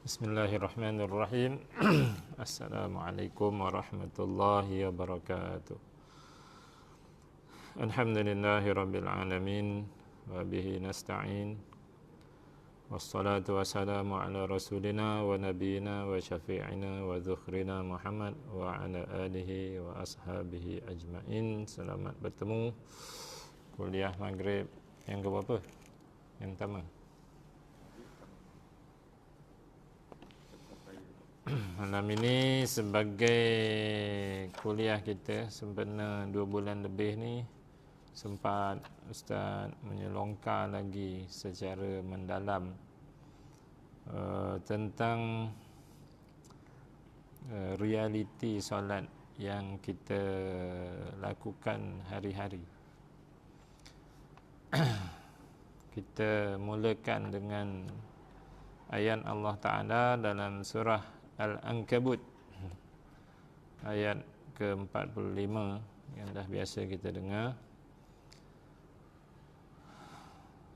Bismillahirrahmanirrahim. Assalamualaikum warahmatullahi wabarakatuh. Alhamdulillahi rabbil alamin wa bihi nasta'in. Wassalatu wassalamu ala rasulina wa nabiyina wa syafi'ina wa dhukhrina Muhammad wa ala alihi wa ashabihi ajma'in. Selamat bertemu kuliah maghrib yang ke berapa? Yang pertama. Malam ini sebagai kuliah kita sempena 2 bulan lebih ni, sempat Ustaz menyelongkar lagi secara mendalam tentang realiti solat yang kita lakukan hari-hari. Kita mulakan dengan ayat Allah Ta'ala dalam surah Al-Ankabut ayat ke-45 yang dah biasa kita dengar.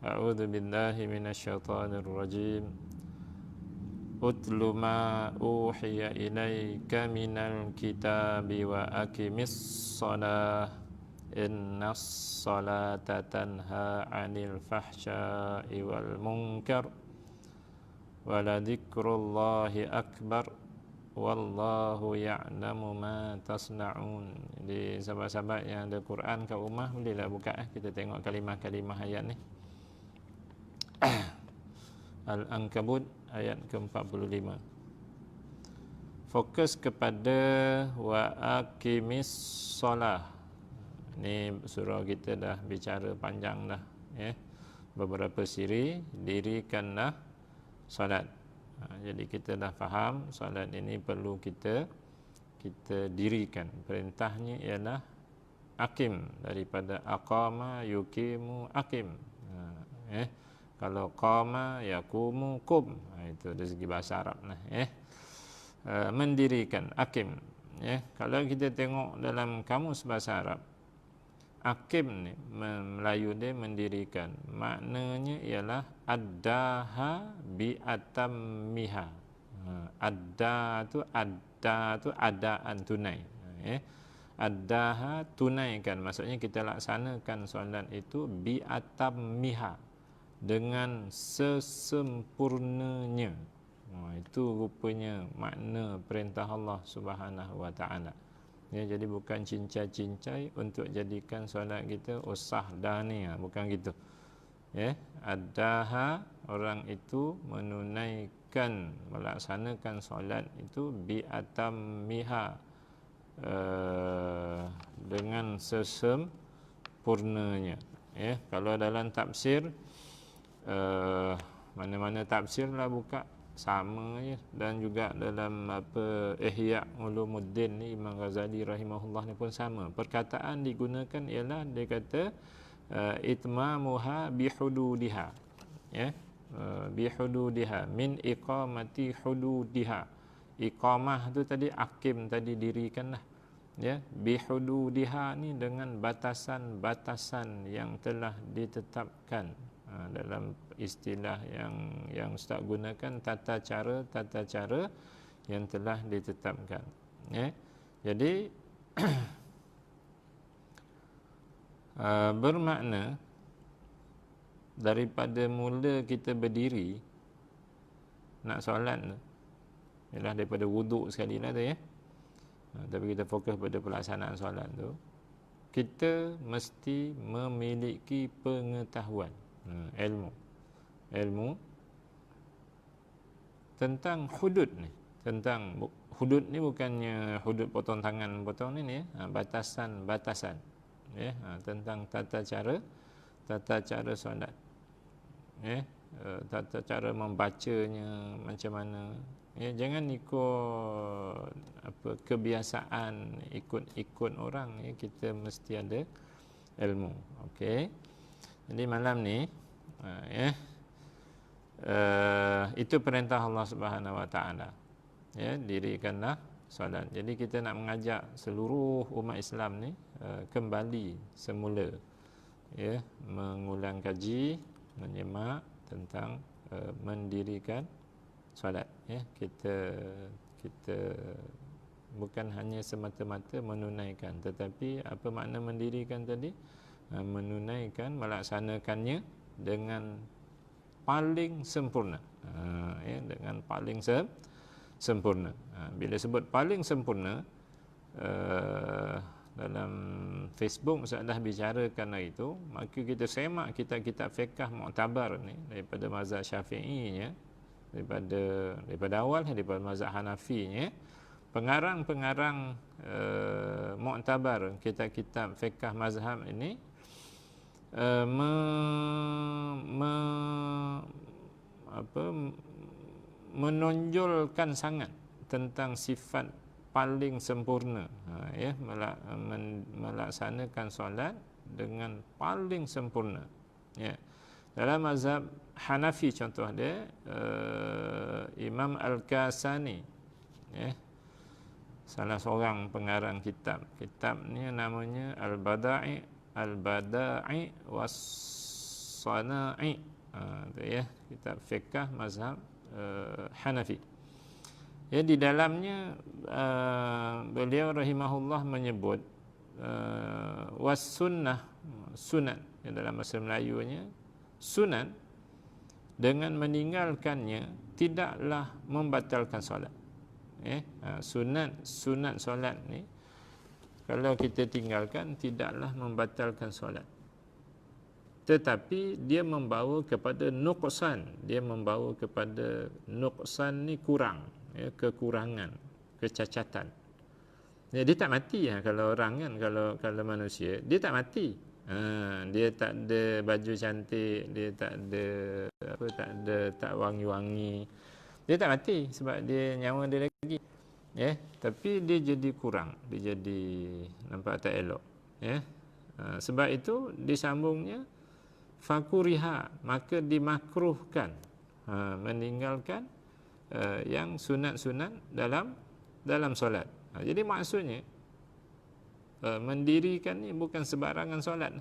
A'udzu billahi minasyaitonir rajim. Utlu ma uhiya ilaika minal kitabi wa aqimis shalah innas salata tanha 'anil fahsya'i wal munkar waladikrullahi akbar wallahu ya'lamu ma tasna'un. Jadi sahabat-sahabat yang ada Quran kat rumah, bolehlah buka kita tengok kalimah-kalimah ayat ni. Al-Ankabut ayat ke-45. Fokus kepada wa aqimis solah. Ni surah kita dah bicara panjang dah, ya. Beberapa siri, dirikanlah solat. Jadi kita dah faham solat ini perlu kita dirikan. Perintahnya ialah aqim, daripada aqama yuqimu aqim. Kalau qama yaqumu qum. Itu dari segi bahasa Arab lah, mendirikan aqim, Kalau kita tengok dalam kamus bahasa Arab, aqim ni Melayu dia mendirikan, maknanya ialah addaha bi atammiha. Adda tu adaan tunai, addaha tunaikan, maksudnya kita laksanakan solat itu bi atammiha, dengan sesempurnanya. Itu rupanya makna perintah Allah Subhanahu wa taala. Jadi bukan cincai-cincai untuk jadikan solat kita usah dah ni, bukan gitu. Addaha, orang itu menunaikan, melaksanakan solat itu bi atammiha, dengan sesempurnanya. Kalau dalam tafsir, mana-mana tafsir lah buka sama je. Dan juga dalam Ihya Ulumuddin ni, Imam Ghazali rahimahullah ni pun sama. Perkataan digunakan ialah, dia kata itmamuha bihududiha, bihududiha min iqamati hududiha. Iqamah tu tadi, aqim tadi dirikanlah, bihududiha ni dengan batasan-batasan yang telah ditetapkan. Dalam istilah yang Ustaz gunakan, tata cara yang telah ditetapkan. Jadi bermakna daripada mula kita berdiri nak solat tu, ialah daripada wuduk sekali lah tu, tapi kita fokus pada pelaksanaan solat tu, kita mesti memiliki pengetahuan, ilmu tentang hudud ni. Tentang hudud ni bukannya hudud potong tangan, potong ni, batasan-batasan, tentang tata cara solat, tata cara membacanya macam mana. Jangan ikut kebiasaan, ikut orang, kita mesti ada ilmu. Okey. Jadi malam ni, itu perintah Allah Subhanahu wa taala. Dirikanlah solat. Jadi kita nak mengajak seluruh umat Islam ni kembali semula, mengulang kaji, menyemak tentang mendirikan solat, ya. Kita bukan hanya semata-mata menunaikan, tetapi apa makna mendirikan tadi? Menunaikan, melaksanakannya dengan paling sempurna, ya, dengan paling sempurna. Bila sebut paling sempurna, dalam Facebook saya dah bicarakan hari itu, maka kita semak kitab-kitab fiqh mu'tabar ni daripada mazhab Syafi'inya, daripada awal daripada mazhab Hanafinya, pengarang-pengarang mu'tabar kitab-kitab fiqh mazhab ini menonjolkan sangat tentang sifat paling sempurna, ya, melaksanakan solat dengan paling sempurna, ya. Dalam mazhab Hanafi contoh dia, Imam Al-Kasani, ya, salah seorang pengarang kitab ni namanya Al-Bada'i Was-Sana'i, ya, kitab fiqh mazhab Hanafi. Ya, di dalamnya beliau rahimahullah menyebut was-sunnah, sunat, ya, dalam bahasa Melayunya sunat, dengan meninggalkannya tidaklah membatalkan solat, ya. Sunat solat ni kalau kita tinggalkan tidaklah membatalkan solat, tetapi dia membawa kepada nuqsan, ni kurang, ya, kekurangan, kecacatan. Ya, dia tak mati, ya. Kalau orang kan, kalau manusia dia tak mati, dia tak ada baju cantik, dia tak wangi-wangi, dia tak mati sebab dia nyawa dia lagi, ya. Tapi dia jadi kurang, dia jadi nampak tak elok, ya. Sebab itu disambungnya fakuriha, maka dimakruhkan meninggalkan yang sunat-sunat dalam solat. Jadi maksudnya mendirikan ni bukan sebarangan solat,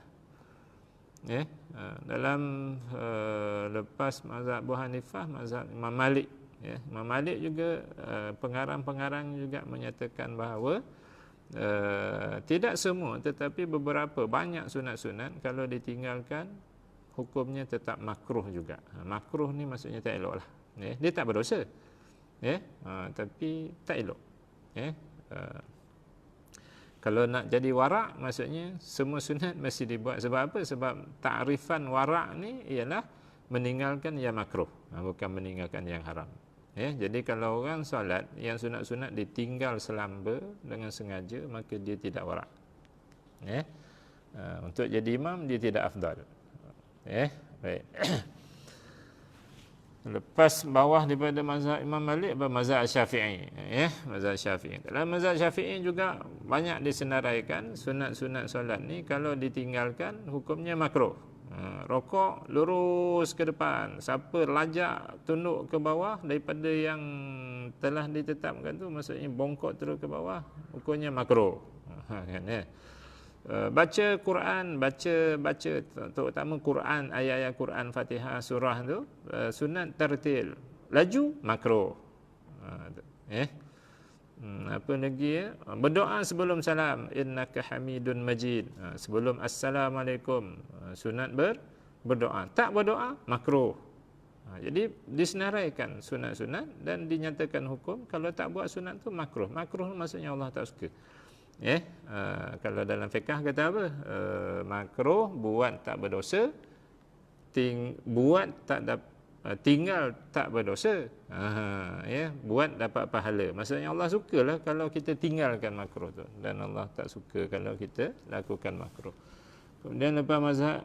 ya. Dalam lepas mazhab Abu Hanifah, mazhab Imam Malik, ya, Imam Malik juga pengarang-pengarang juga menyatakan bahawa tidak semua, tetapi beberapa banyak sunat-sunat kalau ditinggalkan hukumnya tetap makruh juga. Makruh ni maksudnya tak elok lah, ya. Dia tak berdosa, ya, tapi tak elok, ya. Kalau nak jadi warak, maksudnya semua sunat mesti dibuat. Sebab apa? Sebab takrifan warak ni ialah meninggalkan yang makruh, bukan meninggalkan yang haram, ya. Jadi kalau orang solat yang sunat-sunat ditinggal selamba dengan sengaja, maka dia tidak warak, ya. Untuk jadi imam dia tidak afdal, ya. Baik. Lepas bawah daripada mazhab Imam Malik, mazhab Syafi'i, ya, mazhab Syafi'i. Dalam mazhab Syafi'i juga banyak disenaraikan sunat-sunat solat ni kalau ditinggalkan hukumnya makruh. Rokok lurus ke depan, siapa lajak tunduk ke bawah daripada yang telah ditetapkan tu, maksudnya bongkok terus ke bawah, hukumnya makruh. Kan, ya. Baca Quran, baca terutama Quran, ayat-ayat Quran Fatihah surah tu sunat tartil, laju makruh, apa lagi, ya, berdoa sebelum salam, innaka hamidun majid, sebelum assalamualaikum sunat berdoa, tak berdoa makruh. Jadi disenaraikan sunat-sunat dan dinyatakan hukum kalau tak buat sunat tu makruh. Makruh maksudnya Allah tak suka, ya. Kalau dalam fiqh kata apa? Makruh buat tak berdosa, buat tak tinggal tak berdosa, ya, buat dapat pahala. Maksudnya Allah sukalah kalau kita tinggalkan makruh tu, dan Allah tak suka kalau kita lakukan makruh. Kemudian lepas mazhab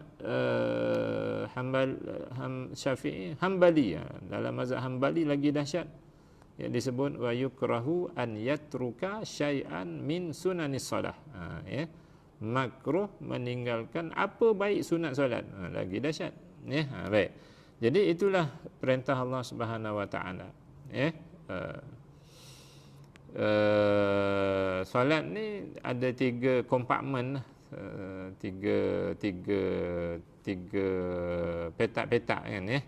Syafi'i, Hambali, ya. Dalam mazhab Hambali lagi dahsyat, yang disebut wa yukrahu an yatruka syai'an min sunanis solah, ya, makruh meninggalkan apa baik sunat solat, lagi dahsyat, ya. Baik, jadi itulah perintah Allah Subhanahu Wa Taala, ya. Solat ni ada 3 kompartmen, tiga petak-petak, kan, ya.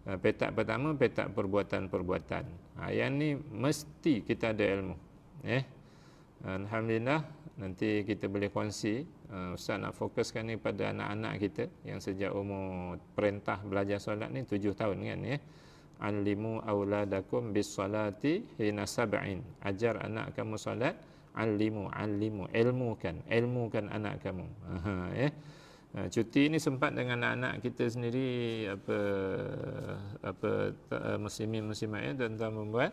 Petak pertama, petak perbuatan-perbuatan. Yang ni mesti kita ada ilmu. Alhamdulillah, nanti kita boleh kongsi. Ustaz nak fokuskan ni pada anak-anak kita yang sejak umur perintah belajar solat ni 7 tahun kan ya. Alimu auladakum bis salati hina sab'in. Ajar anak kamu solat. Alimu ilmukan anak kamu. Cuti ni sempat dengan anak-anak kita sendiri muslimin-muslimat ya, tuan-tuan membuat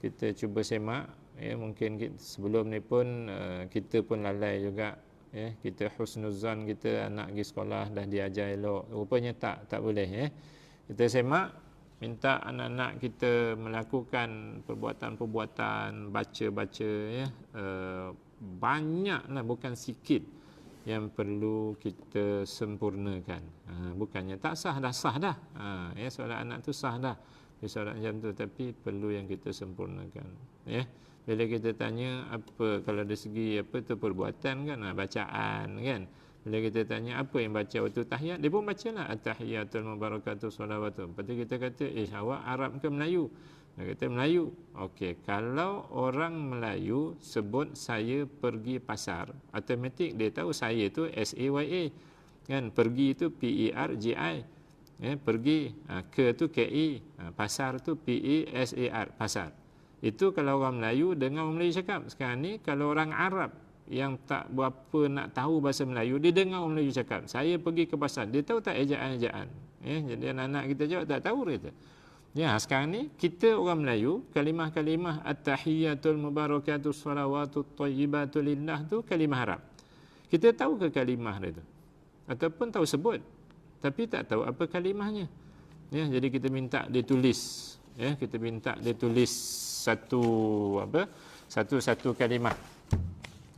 kita cuba semak ya, mungkin sebelum ni pun kita pun lalai juga ya, kita husnuzan kita anak pergi sekolah dah diajar elok, rupanya tak boleh ya. Kita semak, minta anak-anak kita melakukan perbuatan-perbuatan, baca-baca ya, banyaklah, bukan sikit yang perlu kita sempurnakan. Bukannya tak sah dah. Ya, solat anak tu sah dah. Solat macam tu, tapi perlu yang kita sempurnakan. Ya. Bila kita tanya apa kalau dari segi apa tu perbuatan kan, bacaan kan. Bila kita tanya apa yang baca waktu tahiyat, dia pun bacalah at-tahiyatul mubarakatuh shalawatu. Lepas tu kita kata, awak Arab ke Melayu? Dia kata Melayu. Okey, kalau orang Melayu sebut saya pergi pasar, automatik dia tahu saya tu SAYA. Kan, pergi tu PERGI. Pergi, ke tu KE, pasar tu PASAR, pasar. Itu kalau orang Melayu dengar orang Melayu cakap. Sekarang ni kalau orang Arab yang tak berapa nak tahu bahasa Melayu, dia dengar orang Melayu cakap, saya pergi ke pasar, dia tahu tak ejaan-ejaan? Jadi anak-anak kita jawab tak tahu dia. Ya, sekarang ni kita orang Melayu, kalimah-kalimah at-tahiyatul mubarakatuh shalawatut thayyibatu lillah tu kalimah Arab. Kita tahu ke kalimah dia tu? Ataupun tahu sebut, tapi tak tahu apa kalimahnya. Ya, jadi kita minta dia tulis. Ya, kita minta dia tulis satu kalimah.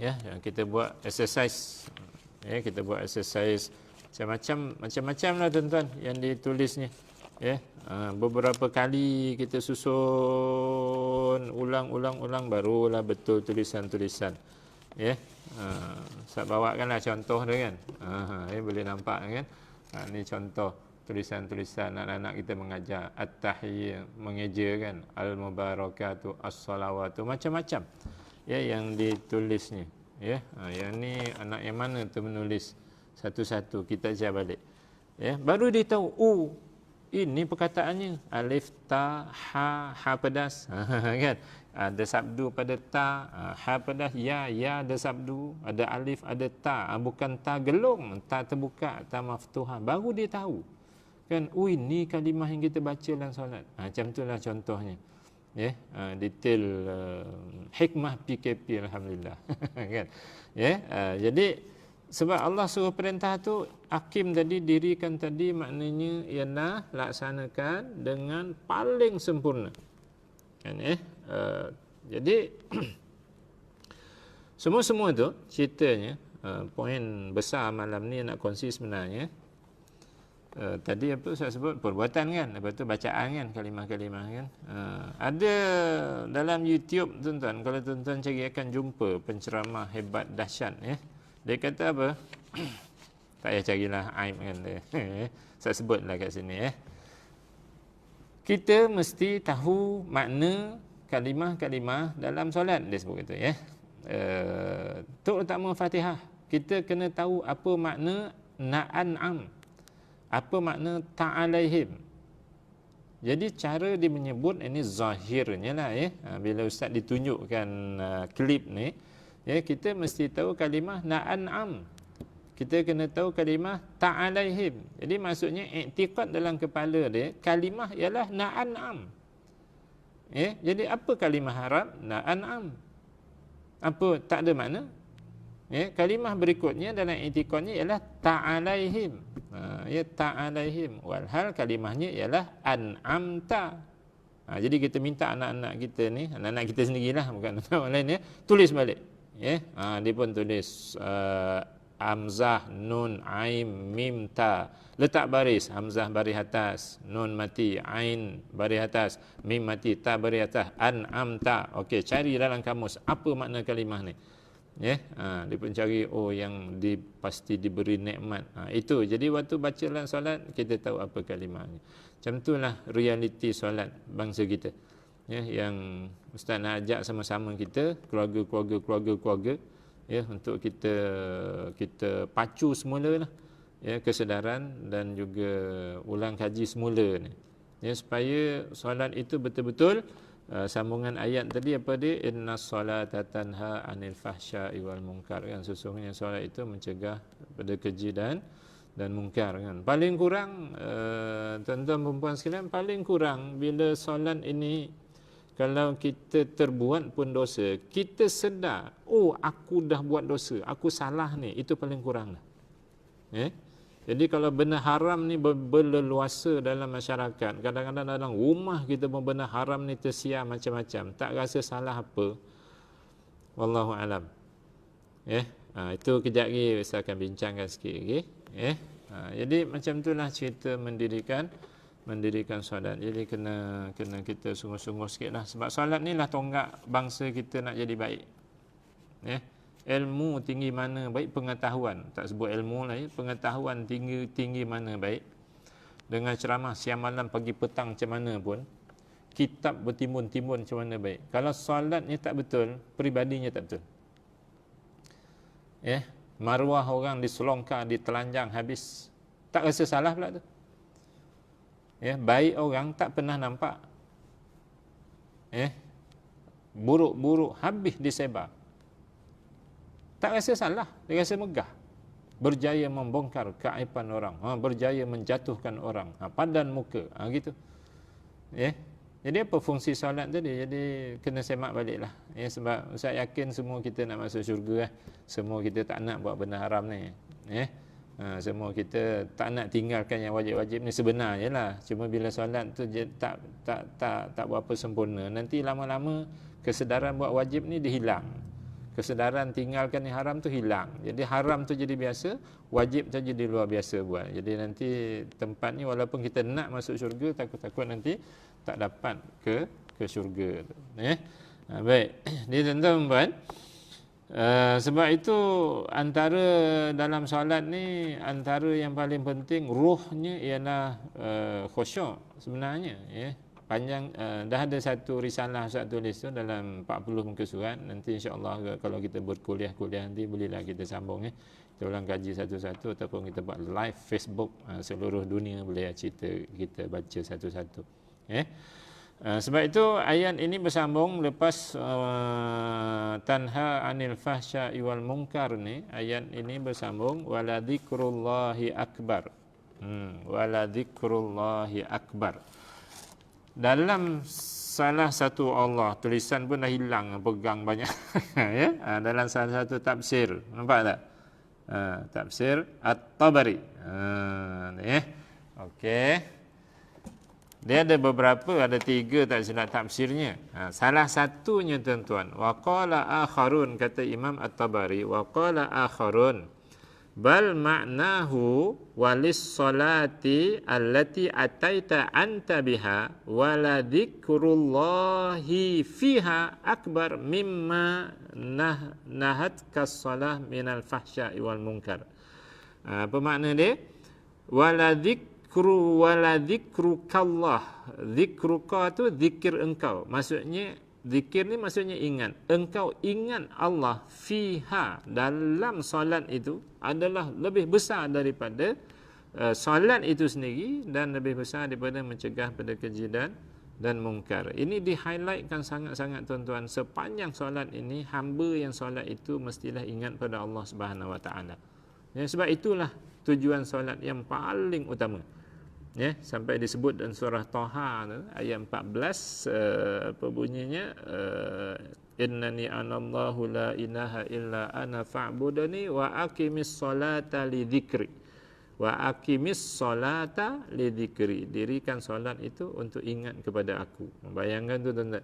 Ya, kita buat exercise. Ya, kita buat exercise macam-macam lah tuan-tuan yang ditulisnya. Ya, beberapa kali kita susun ulang barulah betul tulisan-tulisan. Ya, saya bawakanlah contoh dia kan. Boleh nampak kan. Ni contoh tulisan-tulisan anak-anak kita mengajar at-tahiyyah, mengeja kan, al-mubarakatuh, as-salawatu, macam-macam ya yang ditulisnya. Ya, yang ni anak yang mana tu menulis satu-satu, kita ajar balik. Ya, baru dia tahu ini perkataannya alif ta ha pedas kan, ada sabdu pada ta, ha pedas, ya ada sabdu, ada alif, ada ta, bukan ta gelung, ta terbuka, ta maftuhah, baru dia tahu kan, ini kalimah yang kita baca dalam solat. Macam itulah contohnya ya, detail hikmah PKP alhamdulillah kan ya. Jadi sebab Allah suruh perintah tu, hakim tadi dirikan tadi, maknanya ialah laksanakan dengan paling sempurna kan jadi semua tu ceritanya, poin besar malam ni nak kongsi sebenarnya. Tadi apa saya sebut perbuatan kan, lepas tu bacaan kan, kalimah-kalimah kan. Ada dalam YouTube tuan-tuan, kalau tuan-tuan cari akan jumpa penceramah hebat dahsyat ya. Dia kata apa? Tak payah carilah aib kan dia. Saya sebutlah kat sini ya. Kita mesti tahu makna kalimah-kalimah dalam solat, dia sebut itu ya. Terutama Fatihah. Kita kena tahu apa makna na'an'am. Apa makna ta'alaihim. Jadi cara dia menyebut ini zahirnya lah ya. Bila ustaz ditunjukkan klip ni, ya, kita mesti tahu kalimah na'an'am. Kita kena tahu kalimah ta'alaihim. Jadi maksudnya i'tiqad dalam kepala dia, kalimah ialah na'an'am. Ya, jadi apa kalimah Arab? Na'an'am. Apa? Tak ada makna. Ya, kalimah berikutnya dalam i'tiqadnya ialah ta'alaihim. Ya, ta'alaihim. Walhal kalimahnya ialah an'amta. Jadi kita minta anak-anak kita ni, anak-anak kita sendirilah, bukan orang lain ya, tulis balik. Ya, dia pun tulis hamzah, nun, ain, mim, ta. Letak baris, hamzah baris atas, nun mati, ain baris atas, mim mati, ta baris atas, an'amta. Okey, cari dalam kamus apa makna kalimah ni. Dia pun cari yang pasti diberi nikmat. Itu. Jadi waktu baca dalam solat kita tahu apa kalimahnya. Macam itulah realiti solat bangsa kita. Yang Ustaz nak ajak sama-sama kita, keluarga, untuk kita pacu semula lah, kesedaran dan juga ulang kaji semula ni. Supaya solat itu betul-betul sambungan ayat tadi apa dia, innas solata tanha anil fahsya'i wal munkar, kan, sesungguhnya solat itu mencegah pada keji dan munkar, kan. Paling kurang tuan-tuan dan puan sekalian, paling kurang bila solat ini kalau kita terbuat pun dosa, kita sedar, aku dah buat dosa, aku salah ni, itu paling kurang lah. Jadi kalau benda haram ni berleluasa dalam masyarakat, kadang-kadang dalam rumah kita pun benda haram ni tersiar macam-macam, tak rasa salah apa. Wallahu alam. Itu kejap lagi saya akan bincangkan sikit, okey. Jadi macam itulah cerita mendirikan solat. Jadi kena kita sungguh-sungguh sikitlah, sebab solat ni lah tonggak bangsa kita nak jadi baik. Ilmu tinggi mana baik, pengetahuan, tak sebut ilmu lah, pengetahuan tinggi mana baik, dengan ceramah siang malam pagi petang macam mana pun, kitab bertimbun-timbun macam mana baik, kalau solatnya tak betul, peribadinya tak betul. Maruah orang diselongkar, ditelanjang habis, tak rasa salah pula tu. Baik orang tak pernah nampak, buruk-buruk habis disebar, tak rasa salah, dia rasa megah. Berjaya membongkar keaiban orang, berjaya menjatuhkan orang, padan muka, gitu. Jadi apa fungsi solat tadi? Jadi kena semak baliklah. Sebab saya yakin semua kita nak masuk syurga. Semua kita tak nak buat benda haram ni. Semua kita tak nak tinggalkan yang wajib-wajib ni, sebenarnya lah. Cuma bila solat tu tak berapa sempurna, nanti lama-lama kesedaran buat wajib ni dihilang. Kesedaran tinggalkan yang haram tu hilang. Jadi haram tu jadi biasa, wajib tu jadi luar biasa buat. Jadi nanti tempat ni walaupun kita nak masuk syurga, takut-takut nanti tak dapat ke syurga tu. Baik. Jadi tuan-tuan, sebab itu antara dalam solat ni, antara yang paling penting ruhnya ialah khusyuk sebenarnya. Panjang, dah ada satu risalah Ustaz tulis tu dalam 40 muka surat. Nanti insya-Allah kalau kita berkuliah nanti bolehlah kita sambung, kita ulang kaji satu-satu, ataupun kita buat live Facebook, seluruh dunia boleh cerita, kita baca satu-satu. Sebab itu ayat ini bersambung lepas tanha anil fahsya'i wal munkar ni, ayat ini bersambung wala dzikrullahi akbar. Wala dzikrullahi akbar. Dalam salah satu Allah, tulisan pun dah hilang, pegang banyak. Dalam salah satu tafsir, nampak tak? Tafsir At-Tabari. Okey. Dia ada beberapa, ada 3 tak silap tafsirnya. Salah satunya tuan-tuan, wa qala akharun, kata Imam At-Tabari, wa qala akharun bal ma'nahu walis salati allati ataita anta biha wala dzikrullahi fiha akbar mimma nahatka salah minal fahsya'i wal munkar. Apa makna dia? Wala dzikrukallah. Dzikruka tu zikir engkau. Maksudnya zikir ni maksudnya ingat. Engkau ingat Allah fiha, dalam solat itu adalah lebih besar daripada solat itu sendiri, dan lebih besar daripada mencegah pada keji dan mungkar. Ini di-highlightkan sangat-sangat tuan-tuan. Sepanjang solat ini, hamba yang solat itu mestilah ingat pada Allah Subhanahu Wa Taala. Sebab itulah tujuan solat yang paling utama. Sampai disebut dalam surah Taha ayat 14, apa bunyinya, innani anallahu la ilaha illa ana fa'budani wa aqimis salata li dzikri wa aqimis salata li dzikri. Dirikan solat itu untuk ingat kepada aku. Bayangkan tu tuan-tuan.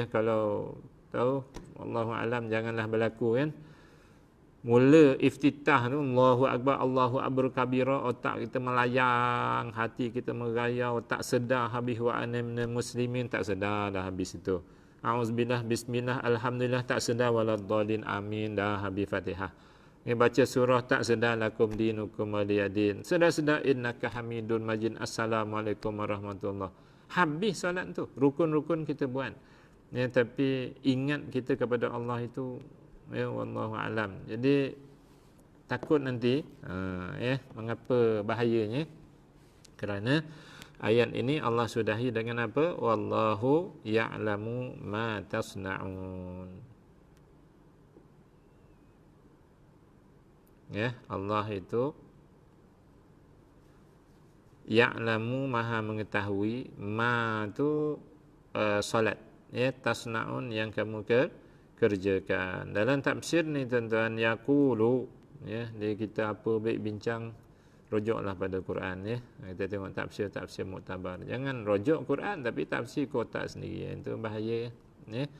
Kalau tahu, wallahu alam, janganlah berlaku, kan. Mula iftitah tu, Allahu akbar kabira, otak kita melayang, hati kita merayau, tak sedar habis wa anna muslimin, tak sedar dah habis itu. Auzubillah, bismillah, alhamdulillah, tak sedar, waladdallin, amin, dah habis Fatihah. Ni baca surah tak sedar, lakum dinukum waliyadin. Sedar-sedar, innaka hamidun majid, assalamualaikum warahmatullahi. Habis solat tu. Rukun-rukun kita buat. Ya, tapi ingat kita kepada Allah itu, ya, wallahu alam. Jadi takut nanti, mengapa bahayanya? Kerana ayat ini Allah sudahi dengan apa? Wallahu ya'lamu ma tasna'un. Ya, Allah itu ya'lamu, maha mengetahui, ma tu solat, ya, tasna'un yang kamu kerjakan. Dalam tafsir ni tuan-tuan, yaqulu, ya, dia kita apa baik bincang, rujuklah pada Quran, ya. Kita tengok tafsir muktabar. Jangan rujuk Quran tapi tafsir kotak sendiri, itu bahaya, ya.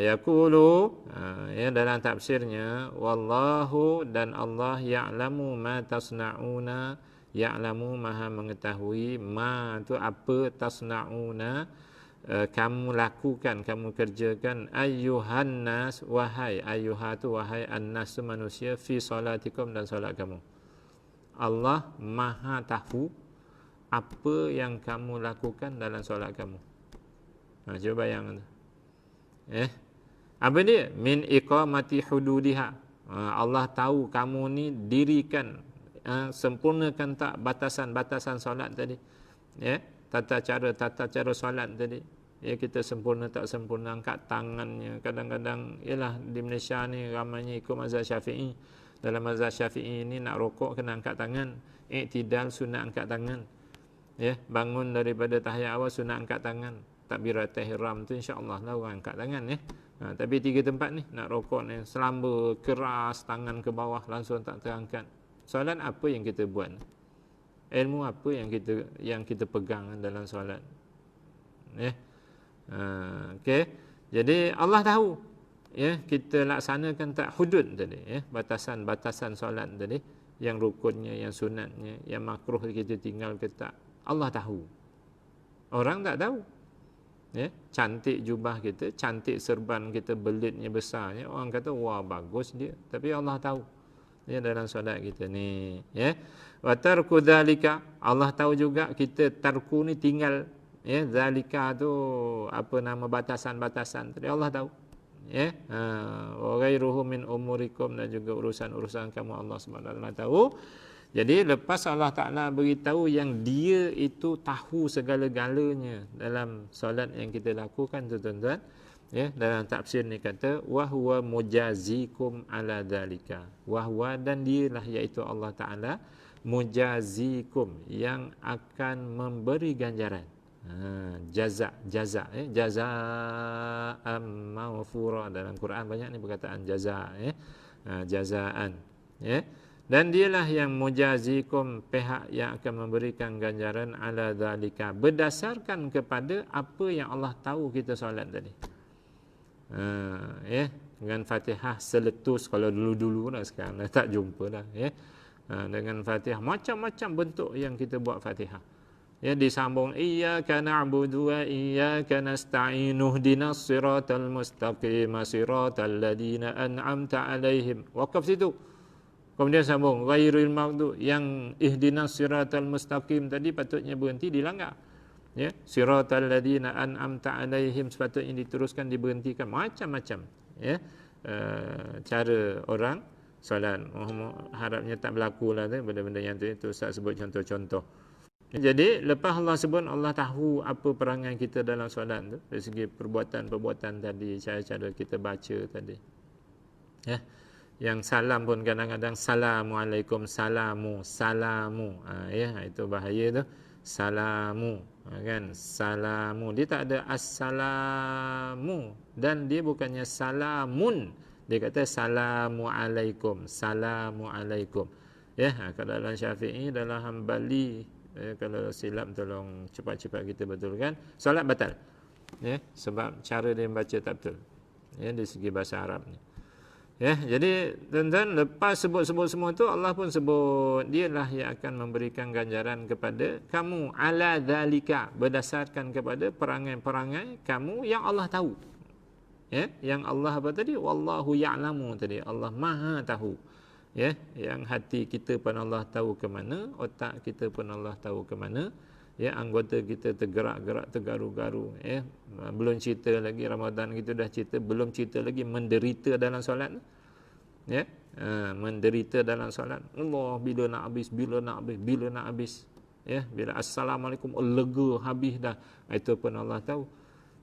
Yaqulu, ya, dalam tafsirnya, wallahu, dan Allah, ya'lamu ma tasna'una, ya'lamu, maha mengetahui, ma tu apa, tasna'una, kamu lakukan, kamu kerjakan, ayyuhan nas, wahai, ayyuha tu wahai, annas tu manusia, fi salatikum, dan solat kamu. Allah maha tahu apa yang kamu lakukan dalam solat kamu. Cuba bayangkan. Apa dia? Min iqamati hududiha. Allah tahu kamu ni dirikan, sempurnakan tak batasan-batasan solat tadi. Ya, tata cara solat tadi. Ya, kita sempurna tak sempurna, angkat tangannya. Kadang-kadang, ialah di Malaysia ni ramainya ikut mazhab Syafi'i. Dalam mazhab Syafi'i ini nak rokok kena angkat tangan. Iktidal sunat angkat tangan. Ya, bangun daripada tahiyat awal sunat angkat tangan. Takbiratul ihram tu insya-Allah lah orang angkat tangan, ya. Tapi 3 tempat ni nak rokok ni selamba keras tangan ke bawah langsung tak terangkat. Solat apa yang kita buat? Ilmu apa yang kita pegang dalam solat? Ya. Okey. Jadi Allah tahu, ya, kita laksanakan tak hudud tadi, ya, batasan-batasan solat tadi, yang rukunnya, yang sunatnya, yang makruh kita tinggal ke tak, Allah tahu. Orang tak tahu. Ya, cantik jubah kita, cantik serban kita, belitnya besar, ya, orang kata wah bagus dia, tapi Allah tahu, ya, dalam solat kita ni, ya. Wa tarku dzalika, Allah tahu juga kita tarku ni tinggal, ya, zalika tu apa nama batasan-batasan tadi Allah tahu. Ya, wa ghairuhu min umurikum, dan juga urusan-urusan kamu Allah Subhanahu wa taala tahu. Jadi lepas Allah Taala beritahu yang dia itu tahu segala-galanya dalam solat yang kita lakukan tu tuan-tuan, ya, dalam tafsir ni kata wa huwa mujazikum ala dzalika. Wa huwa, dan dialah, iaitu Allah Taala, mujazikum, yang akan memberi ganjaran. Jaza, jazaan maghfura, dalam Quran banyak ni perkataan jaza, ya, jazaan, ya. Dan dialah yang mujazikum, pihak yang akan memberikan ganjaran, ala dzalika, berdasarkan kepada apa yang Allah tahu kita solat tadi. Ya, dengan Fatihah seletus, kalau dulu-dulu lah, sekarang dah tak jumpa dah, ya. Dengan Fatihah macam-macam bentuk yang kita buat Fatihah. Ya, disambung iyyaka na'budu wa iyyaka nasta'inu ihdinas siratal mustaqim siratal ladzina an'amta 'alaihim. Waqaf situ. Kemudian sambung ghairil maghdubi, yang ihdinas siratal mustaqim tadi patutnya berhenti, dilanggar. Ya, siratal ladzina an'amta 'alaihim sepatutnya diteruskan, diberhentikan, macam-macam, ya. Cara orang solat, harapnya tak berlakulah benda-benda yang tu Ustaz sebut contoh-contoh. Jadi lepas Allah sebut Allah tahu apa perangai kita dalam solat tu, dari segi perbuatan-perbuatan tadi, cara-cara kita baca tadi, ya. Yang salam pun kadang-kadang assalamualaikum, salamu, ya, itu bahaya tu, salamu, kan, salamu, dia tak ada assalamu, dan dia bukannya salamun, dia kata salamualaikum, salamualaikum, ya. Kalau dalam Syafi'i, dalam Hambali, kalau silap tolong cepat-cepat kita betulkan, solat batal, ya, sebab cara dia membaca tak betul, ya, dari segi bahasa Arab ni. Ya, jadi tuan-tuan lepas sebut-sebut semua tu Allah pun sebut dialah yang akan memberikan ganjaran kepada kamu ala zalika berdasarkan kepada perangai-perangai kamu yang Allah tahu. Ya, yang Allah apa tadi? Wallahu ya'lamu tadi. Allah Maha tahu. Ya, yang hati kita pun Allah tahu ke mana, otak kita pun Allah tahu ke mana. Ya, anggota kita tergerak-gerak, tergaru-garu, ya. Belum cerita lagi Ramadan kita dah cerita, belum cerita lagi menderita dalam solat. Ya, menderita dalam solat. Allah bila nak habis, bila nak habis, bila nak habis. Ya, bila assalamualaikum lega habis dah. Itu pun Allah tahu.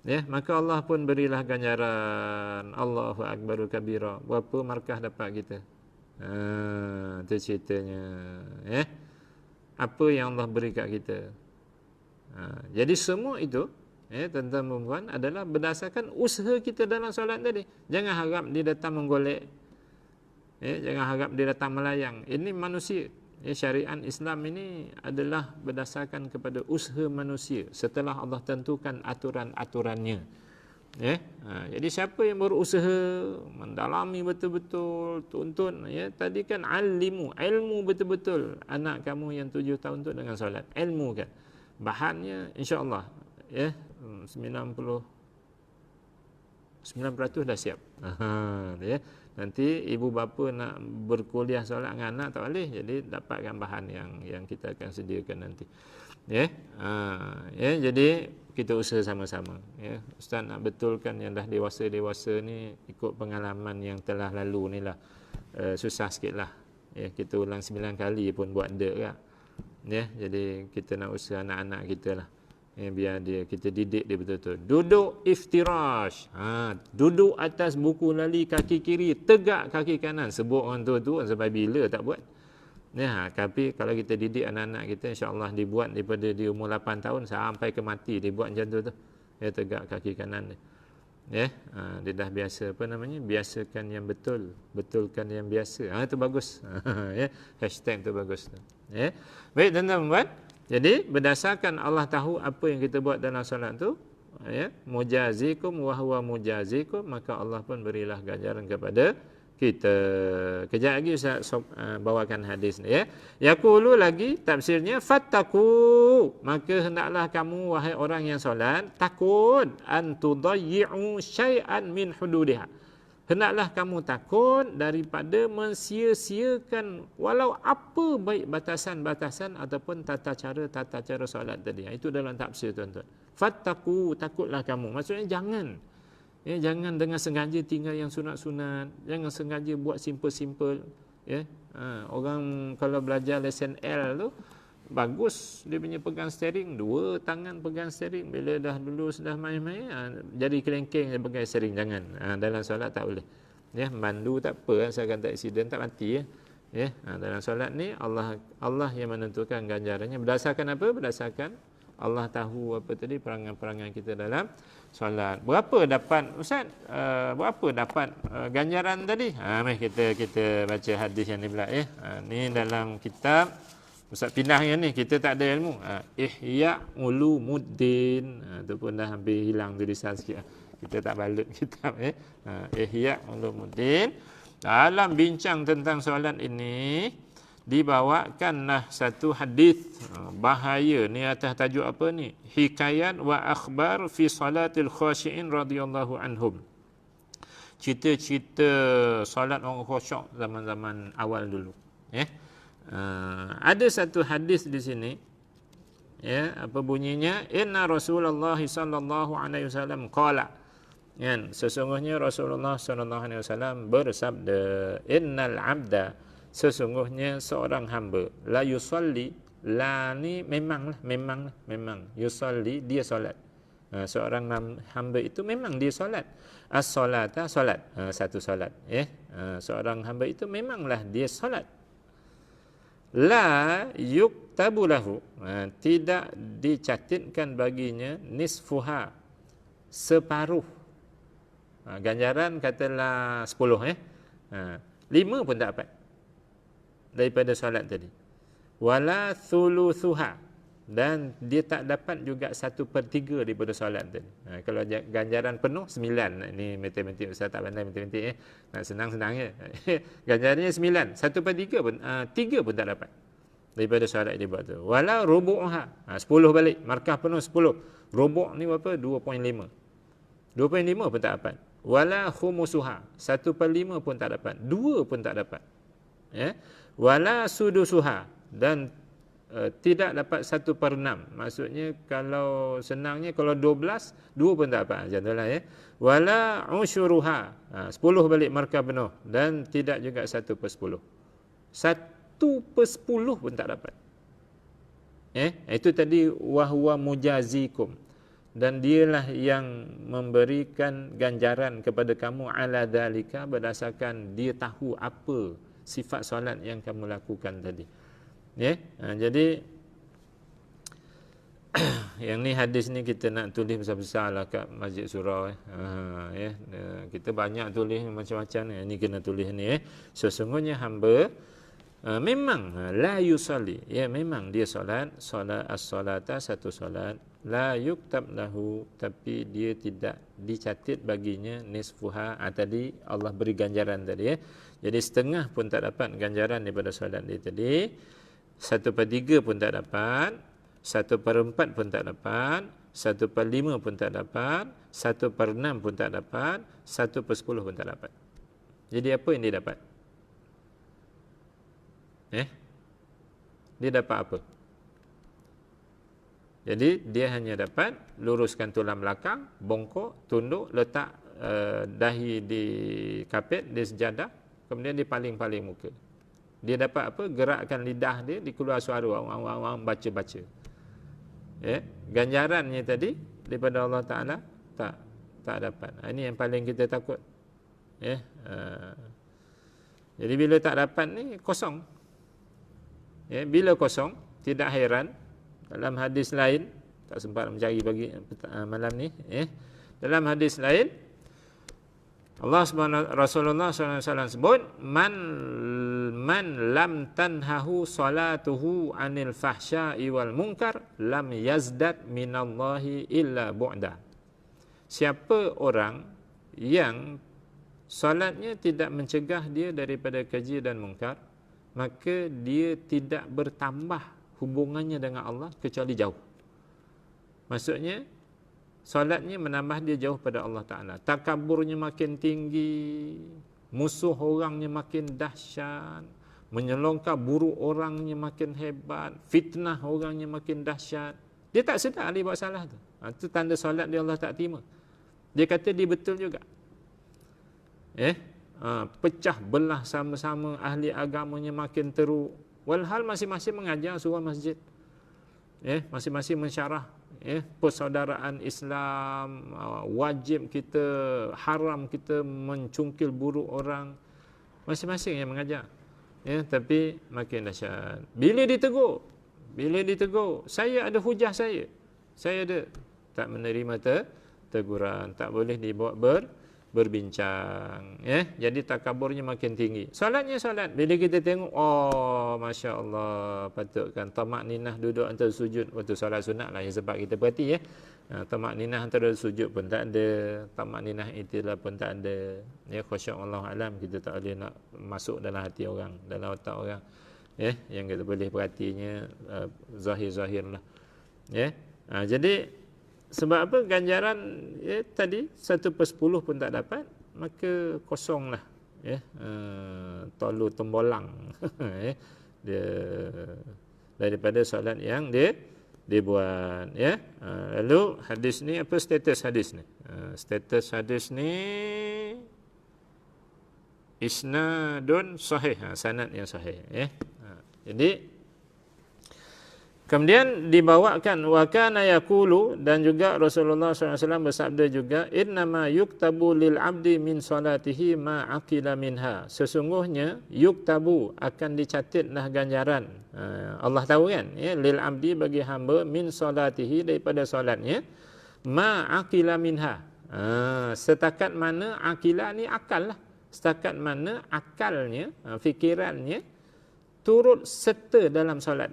Ya, maka Allah pun berilah ganjaran. Allahu akbaru kabira. Berapa markah dapat kita? Itu ceritanya. Ya. Apa yang Allah beri kat kita? Jadi semua itu, ya, tuan-tuan perempuan, adalah berdasarkan usaha kita dalam solat tadi. Jangan harap dia datang menggolek. Ya, jangan harap dia datang melayang. Ini manusia. Ya, syariat Islam ini adalah berdasarkan kepada usaha manusia setelah Allah tentukan aturan-aturannya. Ya, jadi siapa yang berusaha mendalami betul-betul, tuntun, ya, tadi kan alimu, ilmu betul-betul anak kamu yang 7 tahun tu dengan solat. Ilmu kan. Bahannya insya-Allah, ya, 99% dah siap. Ya. Nanti ibu bapa nak berkuliah solat dengan anak tak boleh, jadi dapatkan bahan yang kita akan sediakan nanti. Ya. Ya, jadi kita usaha sama-sama, ya. Ustaz nak betulkan yang dah dewasa-dewasa ni ikut pengalaman yang telah lalu ni lah. Susah sikitlah. Ya, kita ulang 9 kali pun buat dek kan. Ya, jadi kita nak usaha anak-anak kita lah. Ya, biar kita didik dia betul-betul. Duduk iftirash. Duduk atas buku lali kaki kiri, tegak kaki kanan. Sebut orang tu sampai bila tak buat. Ya, tapi kalau kita didik anak-anak kita, insya-Allah dibuat daripada dia umur 8 tahun sampai ke mati dia buat macam tu. Ya, tegak kaki kanan dia. Ya, dia dah biasa apa namanya? Biasakan yang betul, betulkan yang biasa. Itu bagus. Ya, hashtag tu bagus tu. Ya. Baik tuan-tuan, jadi berdasarkan Allah tahu apa yang kita buat dalam solat tu, ya, mujazikum wa huwa mujazikum, maka Allah pun berilah ganjaran kepada kita. Kejap lagi Ustaz bawakan hadis ni, ya. Yaqulu lagi tafsirnya fattaku, maka hendaklah kamu wahai orang yang solat takut an tudayyi'u syai'an min hududiha. Hendaklah kamu takut daripada mensia-siakan walau apa baik batasan-batasan ataupun tata cara solat tadi. Itu dalam tafsir tuan-tuan. Fattaku, takutlah kamu. Maksudnya jangan. Ya, jangan dengan sengaja tinggal yang sunat-sunat. Jangan sengaja buat simple-simple. Ya. Orang kalau belajar lesen L tu, bagus dia punya pegang steering, 2 tangan pegang steering. Bila dah dulu sudah main-main, jadi kelengkeng dia pegang steering. Jangan. Dalam solat tak boleh. Ya, mandu tak apa, asalkan tak accident, tak mati, ya. Ya, dalam solat ni Allah yang menentukan ganjarannya berdasarkan apa? Berdasarkan Allah tahu apa tadi perangai-perangai kita dalam solat. Berapa dapat Ustaz? Berapa dapat ganjaran tadi? Mari kita baca hadis yang ni pula, ya. Ni dalam kitab Ustaz pindah yang ni, kita tak ada ilmu. Ihya Ulumuddin. Itu pun dah hampir hilang tulisan sikit. Kita tak balut kitab, ya. Ihya Ulumuddin. Dalam bincang tentang solat ini dibawakanlah satu hadis bahaya ni atas tajuk apa ni? Hikayat wa akhbar fi salatil khashi'in radhiyallahu anhum. Cerita-cerita solat orang khusyuk zaman-zaman awal dulu, ya. Ada satu hadis di sini, ya, apa bunyinya? Inna Rasulullah sallallahu alaihi wasallam qala, kan, sesungguhnya Rasulullah sallallahu alaihi wasallam bersabda, innal abda, sesungguhnya seorang hamba, la yusalli, la ni memang yusalli, dia solat. Seorang hamba itu memang dia solat. As-salata, solat, satu solat, ya. Seorang hamba itu memanglah dia solat. La yuktabu lahu, tidak dicatatkan baginya nisfuha, separuh. Ganjaran katalah 10, ya. 5 pun tak dapat daripada solat tadi. Wala thuluthuha, dan dia tak dapat juga 1/3 daripada solat tadi. Kalau ganjaran penuh 9. Ini matematik, Ustaz tak pandai matematik. Nak senang-senang je. Ganjarannya 9. 1/3 pun, 3 pun tak dapat daripada solat dia buat tu. Walau rubu'ha. 10 balik. Markah penuh 10. Rubu' ni berapa? 2.5. 2.5 pun tak dapat. Wala khumusuha. 1/5 pun tak dapat. 2 pun tak dapat. Ya. Wala sudusuha. Dan tidak dapat 1/6. Maksudnya kalau senangnya kalau 12, 2 pun tak dapat. Macam itulah ya. Wala usyuruha. 10 balik markah penuh dan tidak juga 1/10. 1/10 pun tak dapat. Itu tadi wahwa mujazikum, dan dialah yang memberikan ganjaran kepada kamu ala dalika, berdasarkan dia tahu apa sifat solat yang kamu lakukan tadi. Jadi yang ni hadis ni kita nak tulis besar-besar lah kat Masjid Surau. Kita banyak tulis macam-macam ni. Ini kena tulis ni. Sesungguhnya hamba memang la yusalli, memang dia solat as-salata, satu solat, la yuktab lahu, tapi dia tidak dicatat baginya nisfuha. Tadi Allah beri ganjaran tadi. Jadi setengah pun tak dapat ganjaran daripada solat dia tadi. 1/3 pun tak dapat, 1/4 pun tak dapat, 1/5 pun tak dapat, 1/6 pun tak dapat, 1/10 pun tak dapat. Jadi apa yang dia dapat? Dia dapat apa? Jadi dia hanya dapat luruskan tulang belakang, bongkok, tunduk, letak dahi di kapet, di sejadah, kemudian dipaling-paling muka. Dia dapat apa? Gerakkan lidah dia, dikeluar suara baca-baca. Ganjarannya tadi daripada Allah Ta'ala tak dapat. Ini yang paling kita takut. Jadi bila tak dapat ni kosong. Bila kosong, tidak heran dalam hadis lain, tak sempat mencari bagi malam ni. Dalam hadis lain, Rasulullah SAW sebut, man lam tanhahu salatuhu anil fahsya'i wal munkar lam yazdad minallahi illa bu'da. Siapa orang yang solatnya tidak mencegah dia daripada keji dan mungkar, maka dia tidak bertambah hubungannya dengan Allah kecuali jauh. Maksudnya solatnya menambah dia jauh pada Allah Ta'ala. Takaburnya makin tinggi, musuh orangnya makin dahsyat, menyelongkar buruk orangnya makin hebat, fitnah orangnya makin dahsyat. Dia tak sedar dia buat salah tu. Itu tanda solat dia Allah tak terima. Dia kata dia betul juga. Pecah belah sama-sama, ahli agamanya makin teruk. Walhal masing-masing mengajar surah masjid. Masing-masing mensyarah persaudaraan Islam, wajib kita, haram kita mencungkil buruk orang. Masing-masing yang mengajar. Tapi makin dahsyat. Bila ditegur, saya ada hujah saya ada, tak menerima teguran, tak boleh dibawa berbincang. Jadi takaburnya makin tinggi. Solatnya solat. Bila kita tengok, Masya Allah, patutkan tamak ninah duduk antara sujud. Waktu solat sunat lah yang sebab kita perhati. Tamak ninah antara sujud pun tak ada, tamak ninah itilaf pun tak ada. Khusyuk Allah alam, kita tak boleh nak masuk dalam hati orang, dalam otak orang. Yang kita boleh perhatinya zahir-zahir lah. Jadi sebab apa? Ganjaran tadi 1/10 pun tak dapat, maka kosonglah. Tolu tembolang dia daripada solat yang dia buat. Lalu hadis ni apa status hadis ni? Status hadis ni isnadun sahih, sanad yang sahih. Jadi kemudian dibawakan wa kana yaqulu, dan juga Rasulullah SAW bersabda juga, innama yuktabu lil abdi min salatihi ma aqila minha. Sesungguhnya yuktabu, akan dicatatlah ganjaran. Allah tahu kan, lil abdi, bagi hamba, min salatihi, daripada solatnya, ma aqila minha. Setakat mana aqila ni akal lah. Setakat mana akalnya, fikirannya turut serta dalam solat.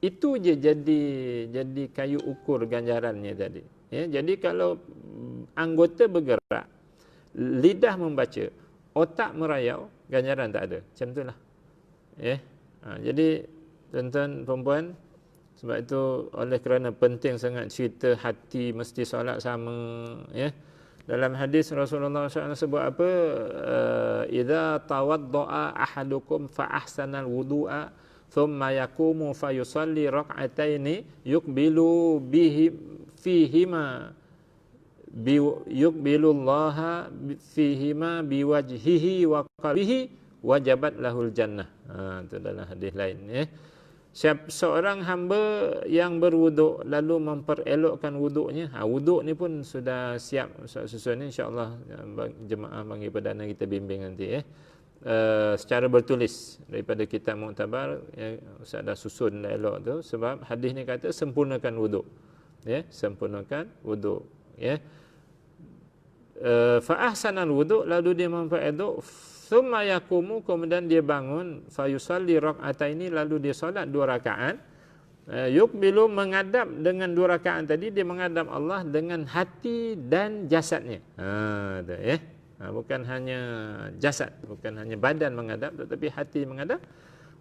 Itu je jadi kayu ukur ganjarannya tadi. Ya, jadi kalau anggota bergerak, lidah membaca, otak merayau, ganjaran tak ada. Macam itulah. Ya. Jadi tuan-tuan perempuan, sebab itu oleh kerana penting sangat cerita hati mesti solat sama, ya. Dalam hadis Rasulullah SAW sebut apa? Idza tawaddaa ahadukum fa ahsanal wudu'a thumma yaqumu fa yusalli rak'ataini yuqbilu bihi fihima yuqbilullaha fihima biwajhihi wa qalbihi wajabat lahul jannah. Itu dalam hadis lain, ya. Seorang hamba yang berwuduk lalu memperelokkan wuduknya, wuduk ni pun sudah siap susun ni, insya-Allah jemaah bagi perdana kita bimbing nanti, ya. Secara bertulis daripada kitab Mu'tabar, ya, Ustaz dah susun elok tu, sebab hadis ni kata sempurnakan wuduk, ya, sempurnakan wuduk, ya. Fa ahsanal wuduk, lalu dia memperelok, thumma yaqumu, kemudian dia bangun, fa yusalli rak'ataini, lalu dia solat 2 rakaat. Yuqbilu, menghadap dengan 2 rakaat tadi, dia menghadap Allah dengan hati dan jasadnya. Tu, ya. Bukan hanya jasad, bukan hanya badan menghadap, tetapi hati menghadap.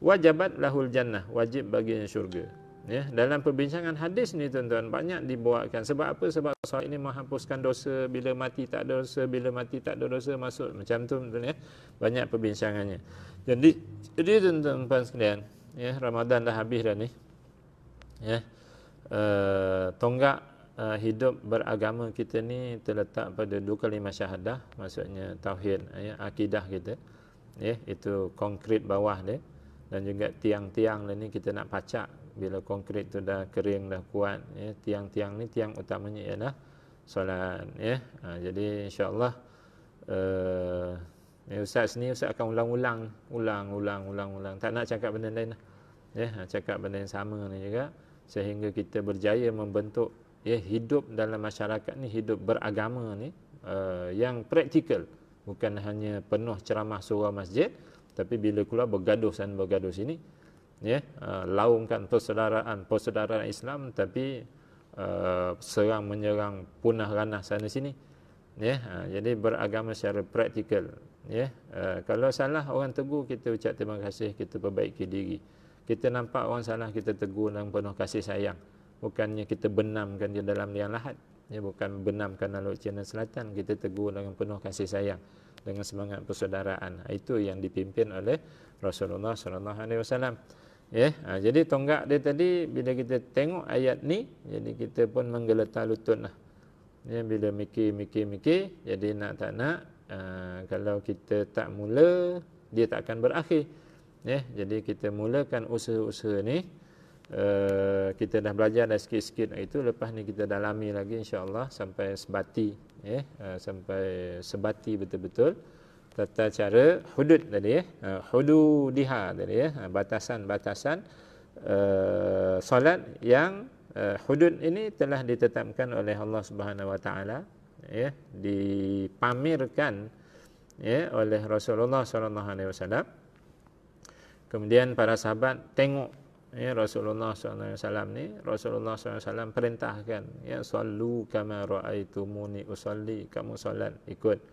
Wajabat lahul jannah, wajib baginya syurga. Ya, dalam perbincangan hadis ni tuan-tuan banyak dibawakan. Sebab apa? Sebab solat ini menghapuskan dosa, bila mati tak ada dosa, bila mati tak ada dosa, masuk macam tu, ya. Banyak perbincangannya. Jadi tuan-tuan sekalian, ya, Ramadan dah habis dah ni. Ya. Tonggak hidup beragama kita ni terletak pada 2 kalimah syahadah, maksudnya tauhid, ya, akidah kita. Ya, itu konkret bawah dia, dan juga tiang-tiang ni kita nak pacak. Bila konkret tu dah kering, dah kuat, ya, tiang-tiang ni, tiang utamanya ialah solat, ya. Jadi insya-Allah Ustaz ni Ustaz akan ulang. Tak nak cakap benda lain lah. Ya, cakap benda yang sama ni juga, sehingga kita berjaya membentuk, ya, hidup dalam masyarakat ni, hidup beragama ni yang praktikal, bukan hanya penuh ceramah surau masjid, tapi bila keluar bergaduh sana bergaduh sini, ya, laungkan persaudaraan Islam, tapi serang menyerang, punah ranah sana sini, ya. Jadi beragama secara praktikal, ya. Kalau salah orang tegur, kita ucap terima kasih, kita perbaiki diri. Kita nampak orang salah, kita tegur dengan penuh kasih sayang, bukannya kita benamkan dia dalam liang lahat, ya, bukan benamkan laut Cina Selatan, kita tegur dengan penuh kasih sayang, dengan semangat persaudaraan. Itu yang dipimpin oleh Rasulullah SAW. Ya, jadi tonggak dia tadi, bila kita tengok ayat ni, jadi kita pun menggeletar lutut lah. Ya, bila mikir, jadi nak tak nak, kalau kita tak mula, dia tak akan berakhir. Ya, jadi kita mulakan usaha-usaha ni. Kita dah belajar dah sikit-sikit itu, lepas ni kita dalami lagi insya-Allah sampai sebati, ya, sampai sebati betul-betul tata cara hudud tadi, ya, hududiha tadi, ya, batasan-batasan solat yang hudud ini telah ditetapkan oleh Allah Subhanahu Wa Taala, ya, dipamerkan, ya, oleh Rasulullah sallallahu alaihi wasallam. Kemudian para sahabat tengok, ya, Rasulullah SAW ni, Rasulullah SAW perintahkan, ya, sallu kama ra'aitumuni usalli, kamu solat ikut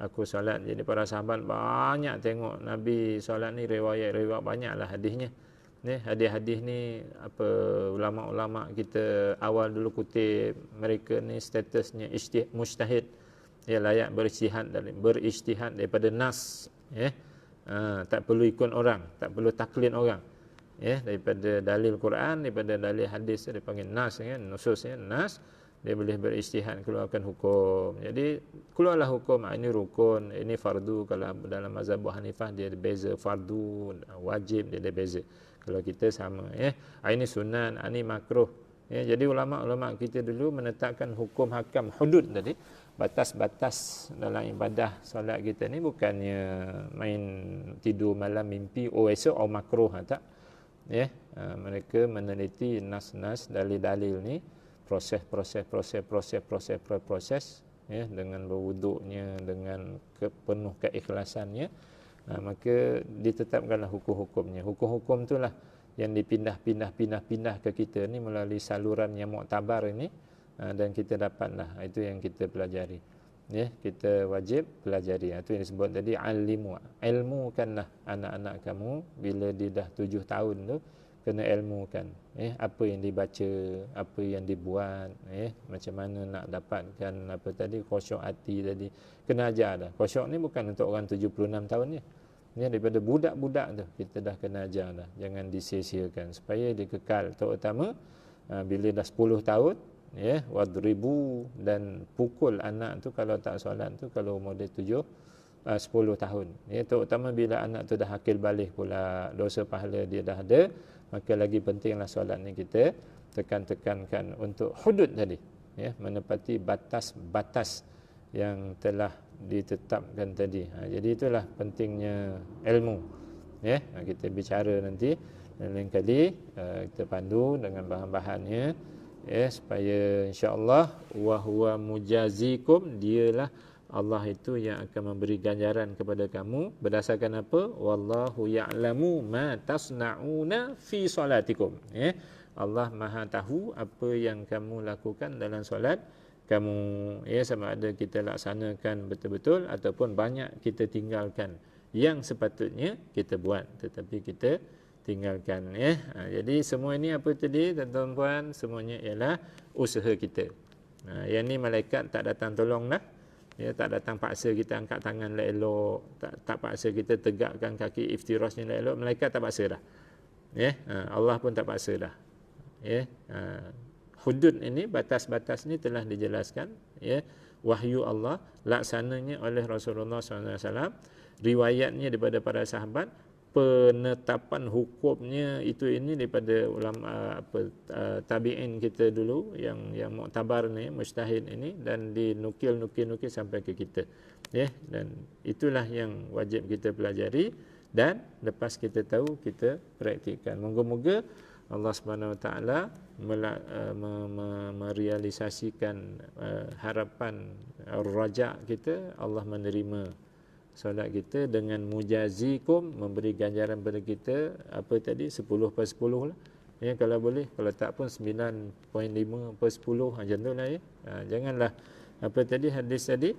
aku solat. Jadi para sahabat banyak tengok Nabi solat ni, riwayat-riwayat banyaklah hadisnya. Ni hadis-hadis ni, apa, ulama-ulama kita awal dulu kutip, mereka ni statusnya mujtahid, ya, layak berijtihad daripada nas, ya. Tak perlu ikut orang, tak perlu taklid orang, ya, daripada dalil Quran, daripada dalil hadis, dia panggil nas, ya, nusus, ya, nas, dia boleh berijtihad keluarkan hukum. Jadi keluarlah hukum, ini rukun, ini fardu. Kalau dalam mazhab Abu Hanifah dia ada beza, fardu, wajib, dia ada beza. Kalau kita sama, ya, ini sunat, ini makruh, ya. Jadi ulama-ulama kita dulu menetapkan hukum hakam hudud tadi, batas-batas dalam ibadah solat kita ni, bukannya main tidur malam mimpi, esok makruh, tak. Ya, mereka meneliti nas-nas, dalil-dalil ni, proses, ya, dengan berwuduknya, dengan penuh keikhlasannya, maka ditetapkanlah hukum-hukumnya. Hukum-hukum itulah yang dipindah ke kita ni melalui saluran yang muktabar ini, dan kita dapatlah. Itu yang kita pelajari. Ya, kita wajib pelajari. Itu yang disebut tadi alimu. Ilmukanlah anak-anak kamu bila dia dah 7 tahun tu, kena ilmukan. Apa yang dibaca, apa yang dibuat, macam mana nak dapatkan apa tadi, khusyuk hati tadi. Kena ajar dah. Khusyuk ni bukan untuk orang 76 tahun ni. Ni daripada budak-budak tu kita dah kena ajar dah. Jangan disia-siakan supaya dia kekal. Terutama bila dah 10 tahun, wadribu, dan pukul anak tu kalau tak solat tu kalau umur dia 10 tahun. Terutama bila anak tu dah akil balik pula, dosa pahala dia dah ada, maka lagi pentinglah solat ni kita tekankan untuk hudud tadi, menepati batas-batas yang telah ditetapkan tadi. Jadi itulah pentingnya ilmu. Kita bicara nanti lain kali, kita pandu dengan bahan-bahannya, supaya insya-Allah wa huwa mujazikum, dialah Allah itu yang akan memberi ganjaran kepada kamu berdasarkan apa? Wallahu ya'lamu ma tasna'una fi salatikum. Allah Maha tahu apa yang kamu lakukan dalam solat kamu, sama ada kita laksanakan betul-betul ataupun banyak kita tinggalkan yang sepatutnya kita buat tetapi kita tinggalkan. Jadi semua ini apa tadi tuan-tuan puan, semuanya ialah usaha kita. Yang ni malaikat tak datang tolong dah. Tak datang paksa kita angkat tangan elok, tak paksa kita tegakkan kaki iftirasnya elok. Malaikat tak paksa dah. Allah pun tak paksa dah. Hudud ini, batas-batas ini telah dijelaskan, wahyu Allah, laksananya oleh Rasulullah SAW, riwayatnya daripada para sahabat, penetapan hukumnya itu ini daripada ulama tabi'in kita dulu yang muktabar ni, mujtahid ini, dan dinukil sampai ke kita. Dan itulah yang wajib kita pelajari, dan lepas kita tahu kita praktikkan. Moga-moga Allah Subhanahu Wa Taala merealisasikan harapan raja kita, Allah menerima solat kita dengan mujazikum, memberi ganjaran pada kita apa tadi 10/10 lah. Kalau boleh, kalau tak pun 9.5/10 macam tu lah. Janganlah apa tadi hadis tadi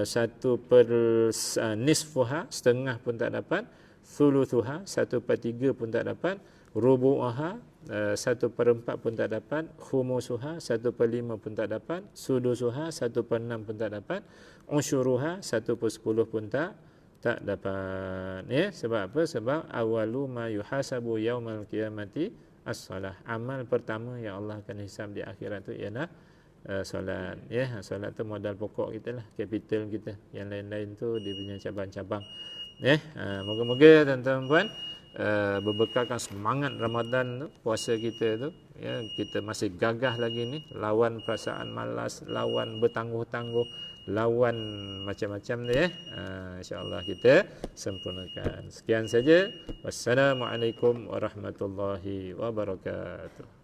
1/nisfuha, setengah pun tak dapat, thuluthuha 1/3 pun tak dapat, rubu'aha 1/4 pun tak dapat, khumusuha 1/5 pun tak dapat, sudusuha 1/6 pun tak dapat, usyuruha 1/10 pun tak dapat. Sebab apa? Sebab awalu ma yuhasabu yaumal qiyamati as-salah. Amal pertama yang Allah akan hisab di akhirat itu ialah solat. Solat tu modal pokok kita lah, kapital kita. Yang lain-lain tu dia punya cabang-cabang. Moga-moga tuan-tuan puan berbekalkan semangat Ramadan tu, puasa kita tu, kita masih gagah lagi ni, lawan perasaan malas, lawan bertangguh-tangguh, lawan macam-macam tu. InsyaAllah kita sempurnakan. Sekian saja. Wassalamualaikum warahmatullahi wabarakatuh.